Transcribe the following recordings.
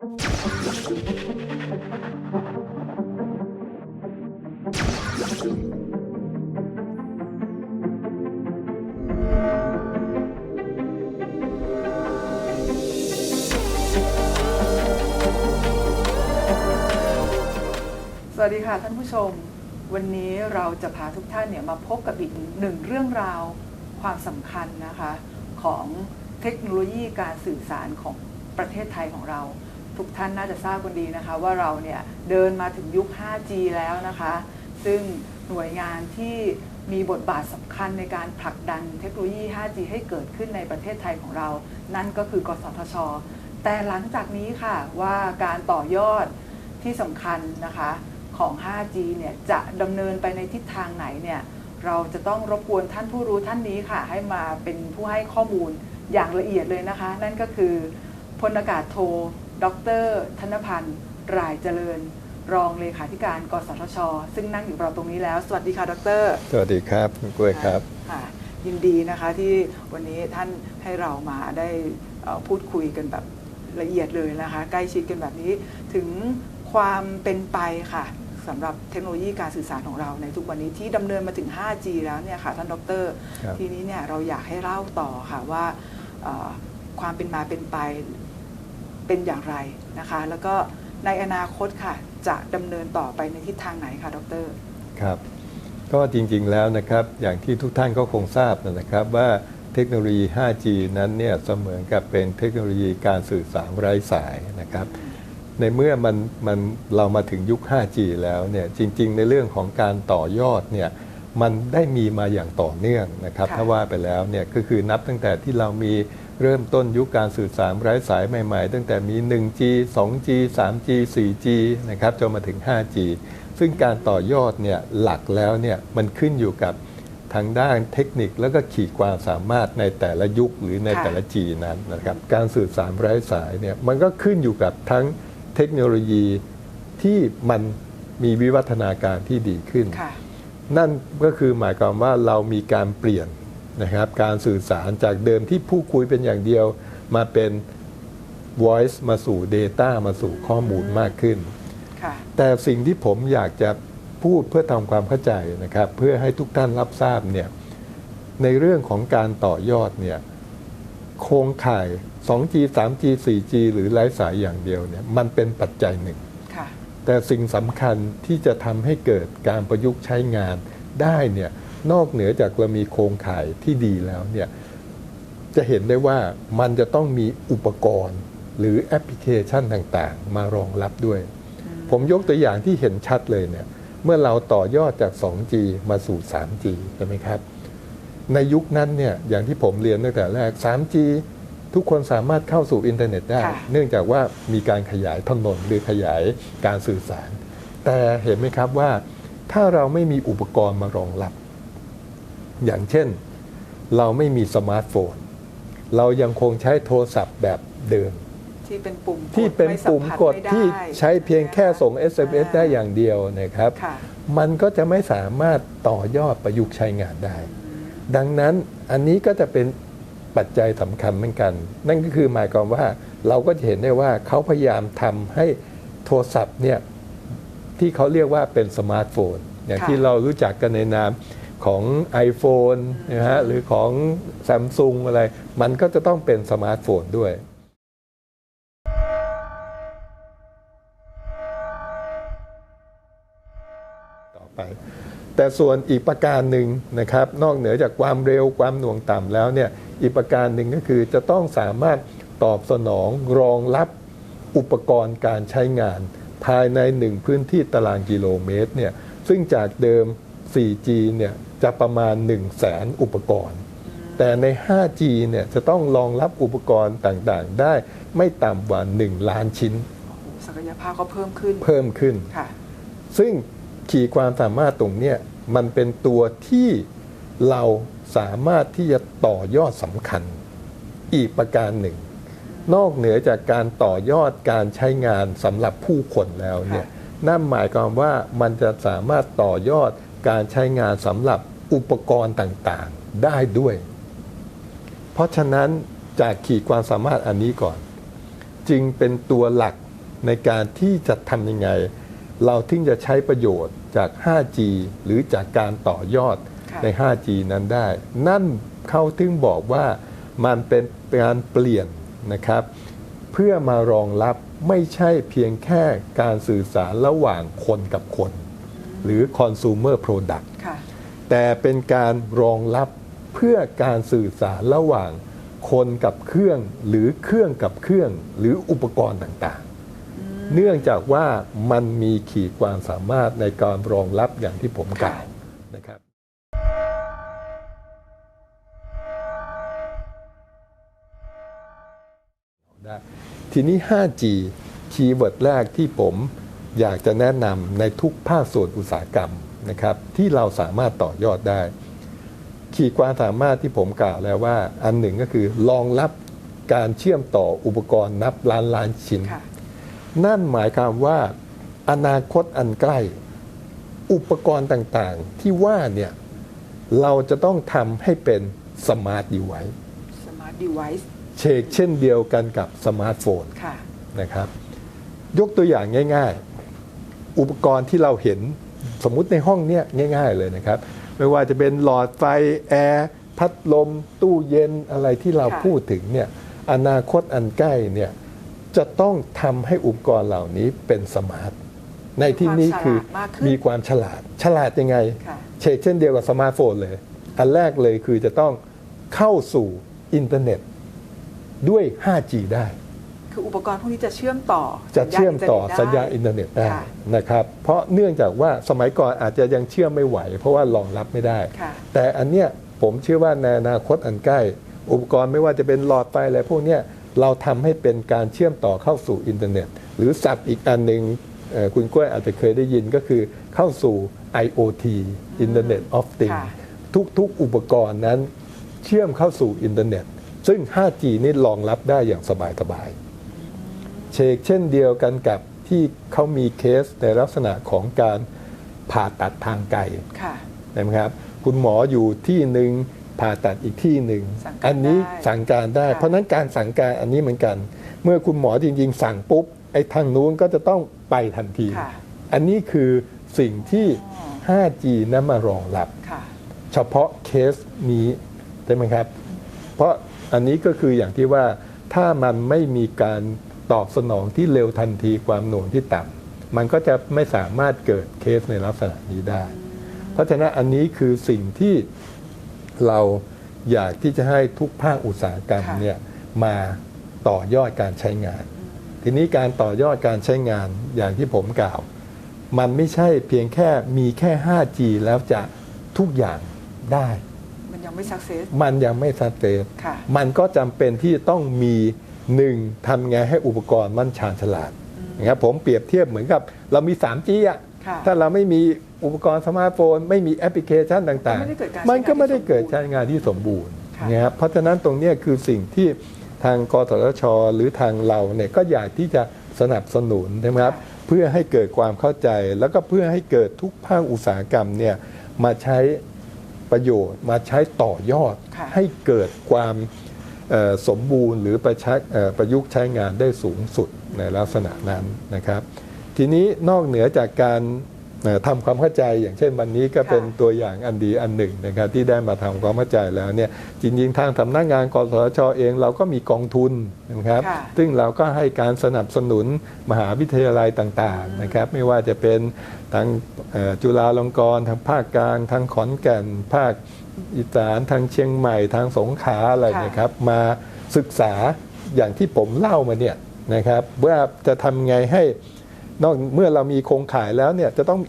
สวัสดีค่ะท่านผู้ชมวันนี้เราจะพาทุกท่านมาพบกับอีกหนึ่งเรื่องราวความสำคัญนะคะของเทคโนโลยีการสื่อสารของประเทศไทยของเราทุกท่านน่าจะทราบกันดีนะคะว่าเราเดินมาถึงยุค 5G แล้วนะคะซึ่งหน่วยงานที่มีบทบาทสำคัญในการผลักดันเทคโนโลยี 5G ให้เกิดขึ้นในประเทศไทยของเรานั่นก็คือกสทช.แต่หลังจากนี้ค่ะว่าการต่อยอดที่สำคัญนะคะของ 5G จะดำเนินไปในทิศทางไหนเราจะต้องรบกวนท่านผู้รู้ท่านนี้ค่ะให้มาเป็นผู้ให้ข้อมูลอย่างละเอียดเลยนะคะนั่นก็คือพลอากาศโทดร.ธนพันธ์รายเจริญรองเลขาธิการกสทช.ซึ่งนั่งอยู่เราตรงนี้แล้วสวัสดีค่ะดร.สวัสดีครับคุณกล้วยครับยินดีนะคะที่วันนี้ท่านให้เรามาได้พูดคุยกันแบบละเอียดเลยนะคะใกล้ชิดกันแบบนี้ถึงความเป็นไปค่ะสำหรับเทคโนโลยีการสื่อสารของเราในทุกวันนี้ที่ดำเนินมาถึง 5G แล้วค่ะท่านดร.ทีนี้เราอยากให้เล่าต่อค่ะว่าความเป็นมาเป็นไปเป็นอย่างไรนะคะแล้วก็ในอนาคตค่ะจะดำเนินต่อไปในทิศทางไหนคะดร.ครับก็จริงๆแล้วนะครับอย่างที่ทุกท่านก็คงทราบนะครับว่าเทคโนโลยี 5G นั้นเสมือนกับเป็นเทคโนโลยีการสื่อสารไร้สายนะครับในเมื่อเรามาถึงยุค 5G แล้วจริงๆในเรื่องของการต่อยอดมันได้มีมาอย่างต่อเนื่องนะครับถ้าว่าไปแล้วก็คือนับตั้งแต่ที่เรามีเริ่มต้นยุคการสื่อสารไร้สายใหม่ๆตั้งแต่มี 1G 2G 3G 4G นะครับจนมาถึง 5G ซึ่งการต่อยอดหลักแล้วมันขึ้นอยู่กับทางด้านเทคนิคแล้วก็ขีดความสามารถในแต่ละยุคหรือในแต่ละ G นั้นนะครับการสื่อสารไร้สายมันก็ขึ้นอยู่กับทั้งเทคโนโลยีที่มันมีวิวัฒนาการที่ดีขึ้นนั่นก็คือหมายความว่าเรามีการเปลี่ยนนะครับการสื่อสารจากเดิมที่ผู้คุยเป็นอย่างเดียวมาเป็น voice มาสู่ data มาสู่ข้อมูลมากขึ้นแต่สิ่งที่ผมอยากจะพูดเพื่อทำความเข้าใจนะครับเพื่อให้ทุกท่านรับทราบในเรื่องของการต่อยอดโครงข่าย 2G 3G 4G หรือไร้สายอย่างเดียวมันเป็นปัจจัยหนึ่งแต่สิ่งสำคัญที่จะทำให้เกิดการประยุกต์ใช้งานได้นอกเหนือจากเรามีโครงข่ายที่ดีแล้วจะเห็นได้ว่ามันจะต้องมีอุปกรณ์หรือแอปพลิเคชันต่างๆมารองรับด้วยผมยกตัวอย่างที่เห็นชัดเลยเมื่อเราต่อยอดจาก 2G มาสู่ 3G ใช่ไหมครับในยุคนั้นอย่างที่ผมเรียนตั้งแต่แรก 3G ทุกคนสามารถเข้าสู่อินเทอร์เน็ตได้เนื่องจากว่ามีการขยายถนนหรือขยายการสื่อสารแต่เห็นไหมครับว่าถ้าเราไม่มีอุปกรณ์มารองรับอย่างเช่นเราไม่มีสมาร์ทโฟนเรายังคงใช้โทรศัพท์แบบเดิมที่เป็นปุ่มกดที่ใช้เพียงแค่ส่ง SMS ได้อย่างเดียวนะครับมันก็จะไม่สามารถต่อยอดประยุกต์ใช้งานได้ดังนั้นอันนี้ก็จะเป็นปัจจัยสำคัญเหมือนกันนั่นก็คือหมายความว่าเราก็จะเห็นได้ว่าเขาพยายามทำให้โทรศัพท์ที่เขาเรียกว่าเป็นสมาร์ทโฟนอย่างที่เรารู้จักกันในนามของ iPhone นะฮะหรือของ Samsung อะไรมันก็จะต้องเป็นสมาร์ทโฟนด้วยต่อไปแต่ส่วนอีกประการหนึ่งนะครับนอกเหนือจากความเร็วความหน่วงต่ำแล้วอีกประการหนึ่งก็คือจะต้องสามารถตอบสนองรองรับอุปกรณ์การใช้งานภายใน1พื้นที่ตารางกิโลเมตรซึ่งจากเดิม 4G จะประมาณ 100,000 อุปกรณ์แต่ใน 5G จะต้องรองรับอุปกรณ์ต่างๆได้ไม่ต่ำกว่า1ล้านชิ้นศักยภาพก็เพิ่มขึ้นซึ่งขีดความสามารถตรงนี้มันเป็นตัวที่เราสามารถที่จะต่อยอดสำคัญอีกประการหนึ่งนอกเหนือจากการต่อยอดการใช้งานสำหรับผู้คนแล้วนั่นหมายความว่ามันจะสามารถต่อยอดการใช้งานสำหรับอุปกรณ์ต่างๆได้ด้วยเพราะฉะนั้นจากขีดความสามารถอันนี้ก่อนจึงเป็นตัวหลัก ในการที่จะทำยังไงเราถึงจะใช้ประโยชน์จาก 5G หรือจากการต่อยอดใน 5G นั้นได้ นั่นเขาถึงบอกว่ามันเป็นการเปลี่ยนนะครับเพื่อมารองรับไม่ใช่เพียงแค่การสื่อสารระหว่างคนกับคนหรือ consumer product แต่เป็นการรองรับเพื่อการสื่อสารระหว่างคนกับเครื่องหรือเครื่องกับเครื่องหรืออุปกรณ์ต่างๆเนื่องจากว่ามันมีขีดความสามารถในการรองรับอย่างที่ผมกล่าวนะครับทีนี้ 5G คีย์เวิร์ดแรกที่ผมอยากจะแนะนำในทุกภาคส่วนอุตสาหกรรมนะครับที่เราสามารถต่อยอดได้ขีดความสามารถที่ผมกล่าวแล้วว่าอันหนึ่งก็คือรองรับการเชื่อมต่ออุปกรณ์นับล้านชิ้นนั่นหมายความว่าอนาคตอันใกล้อุปกรณ์ต่างๆที่ว่าเนี่ยเราจะต้องทำให้เป็นสมาร์ทดีไวซ์เช่นเดียวกันกับสมาร์ทโฟนนะครับยกตัวอย่างง่ายๆอุปกรณ์ที่เราเห็นสมมุติในห้องเนี้ยง่ายๆเลยนะครับไม่ว่าจะเป็นหลอดไฟแอร์พัดลมตู้เย็นอะไรที่เราพูดถึงเนี่ยอนาคตอันใกล้เนี่ยจะต้องทำให้อุปกรณ์เหล่านี้เป็นสมาร์ทในที่นี้คือมีความฉลาดยังไงเช่นเดียวกับสมาร์ทโฟนเลยอันแรกเลยคือจะต้องเข้าสู่อินเทอร์เน็ตด้วย 5G ได้คืออุปกรณ์พวกนี้จะเชื่อมต่อสัญญาณอินเทอร์เน็ตได้นะครับเพราะเนื่องจากว่าสมัยก่อนอาจจะยังเชื่อมไม่ไหวเพราะว่ารองรับไม่ได้แต่อันเนี้ยผมเชื่อว่าในอนาคตอันใกล้อุปกรณ์ไม่ว่าจะเป็นหลอดไฟอะไรพวกเนี้ยเราทำให้เป็นการเชื่อมต่อเข้าสู่อินเทอร์เน็ตหรือศัพท์อีกอันหนึ่งคุณกล้วยอาจจะเคยได้ยินก็คือเข้าสู่ IoT Internet of Things ทุกอุปกรณ์นั้นเชื่อมเข้าสู่อินเทอร์เน็ตซึ่ง 5G นี่รองรับได้อย่างสบายเช่นเดียวกันกับที่เขามีเคสในลักษณะของการผ่าตัดทางไกลนะครับคุณหมออยู่ที่หนึ่งผ่าตัดอีกที่หนึ่งอันนี้สั่งการได้เพราะนั้นการสั่งการอันนี้เหมือนกันเมื่อคุณหมอจริงๆสั่งปุ๊บไอ้ทางนู้นก็จะต้องไปทันทีอันนี้คือสิ่งที่ 5G นั้นมารองรับเฉพาะเคสนี้ใช่ไหมครับเพราะอันนี้ก็คืออย่างที่ว่าถ้ามันไม่มีการตอบสนองที่เร็วทันทีความหน่วงที่ต่ำมันก็จะไม่สามารถเกิดเคสในลักษณะนี้ได้เพราะฉะนั้นอันนี้คือสิ่งที่เราอยากที่จะให้ทุกภาคอุตสาหกรรมเนี่ยมาต่อยอดการใช้งานทีนี้การต่อยอดการใช้งานอย่างที่ผมกล่าวมันไม่ใช่เพียงแค่มีแค่ 5G แล้วจะทุกอย่างได้มันยังไม่สักเซสมันก็จำเป็นที่ต้องมีหนึ่งทำไงให้อุปกรณ์มันชาญฉลาดนะครับผมเปรียบเทียบเหมือนกับเรามี 3G อ่ะถ้าเราไม่มีอุปกรณ์สมาร์ทโฟนไม่มีแอปพลิเคชันต่างๆมันก็ไม่ได้เกิดใช้งานที่สมบูรณ์นะครับเพราะฉะนั้นตรงนี้คือสิ่งที่ทางกสทช.หรือทางเราเนี่ยก็อยากที่จะสนับสนุนนะครับเพื่อให้เกิดความเข้าใจแล้วก็เพื่อให้เกิดทุกภาคอุตสาหกรรมเนี่ยมาใช้ประโยชน์มาใช้ต่อยอดให้เกิดความสมบูรณ์หรือประยุกต์ใช้งานได้สูงสุดในลักษณะนั้นนะครับทีนี้นอกเหนือจากการทำความเข้าใจอย่างเช่นวันนี้ก็เป็นตัวอย่างอันดีอันหนึ่งนะครับที่ได้มาทำความเข้าใจแล้วเนี่ยจริงๆทางสำนักงานกสทช.เองเราก็มีกองทุนนะครับซึ่งเราก็ให้การสนับสนุนมหาวิทยาลัยต่างๆนะครับไม่ว่าจะเป็นทางจุฬาลงกรณ์ทางภาคกลางทางขอนแก่นภาคอีสานทางเชียงใหม่ทางสงขลาอะไรนะครับมาศึกษาอย่างที่ผมเล่ามาเนี่ยนะครับว่าจะทำไงให้นอกเมื่อเรามีโครงข่ายแล้วเนี่ยจะต้อง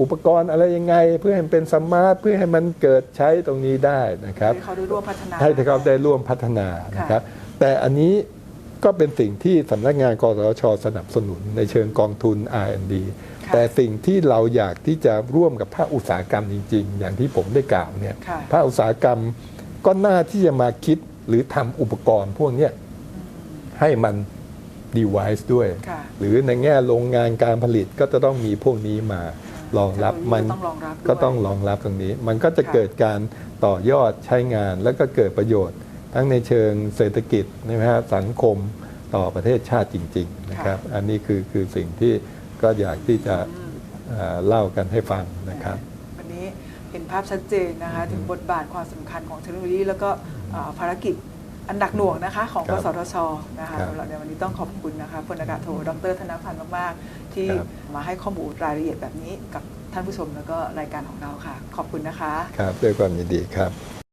อุปกรณ์อะไรยังไงเพื่อให้มันเป็นสมาร์ทเพื่อให้มันเกิดใช้ตรงนี้ได้นะครับให้เขาได้ร่วมพัฒนานะครับแต่อันนี้ก็เป็นสิ่งที่สำนักงานกสทช.สนับสนุนในเชิงกองทุน R&D แต่สิ่งที่เราอยากที่จะร่วมกับภาคอุตสาหกรรมจริงๆอย่างที่ผมได้กล่าวเนี่ยภาคอุตสาหกรรมก็น่าที่จะมาคิดหรือทำอุปกรณ์พวกนี้ให้มันdevice ด้วยหรือในแง่โรงงานการผลิตก็จะต้องมีพวกนี้มารองรับมันก็ต้องรองรับตรงนี้มันก็จะเกิดการต่อยอดใช้งานแล้วก็เกิดประโยชน์ทั้งในเชิงเศรษฐกิจนะฮะสังคม ต่อประเทศชาติจริงๆนะครับอันนี้คือสิ่งที่ก็อยากที่จะเล่ากันให้ฟังนะครับวันนี้เห็นภาพชัดเจนนะคะถึงบทบาทความสำคัญของเทคโนโลยีแล้วก็ภารกิจอันหนักหน่วงนะคะของกสทชนะคะสำหรับในวันนี้ต้องขอบคุณนะคะพลอากาศโทดร.ธนพันธ์มากๆที่มาให้ข้อมูลรายละเอียดแบบนี้กับท่านผู้ชมแล้วก็รายการของเราค่ะขอบคุณนะคะครับด้วยความยินดีครับ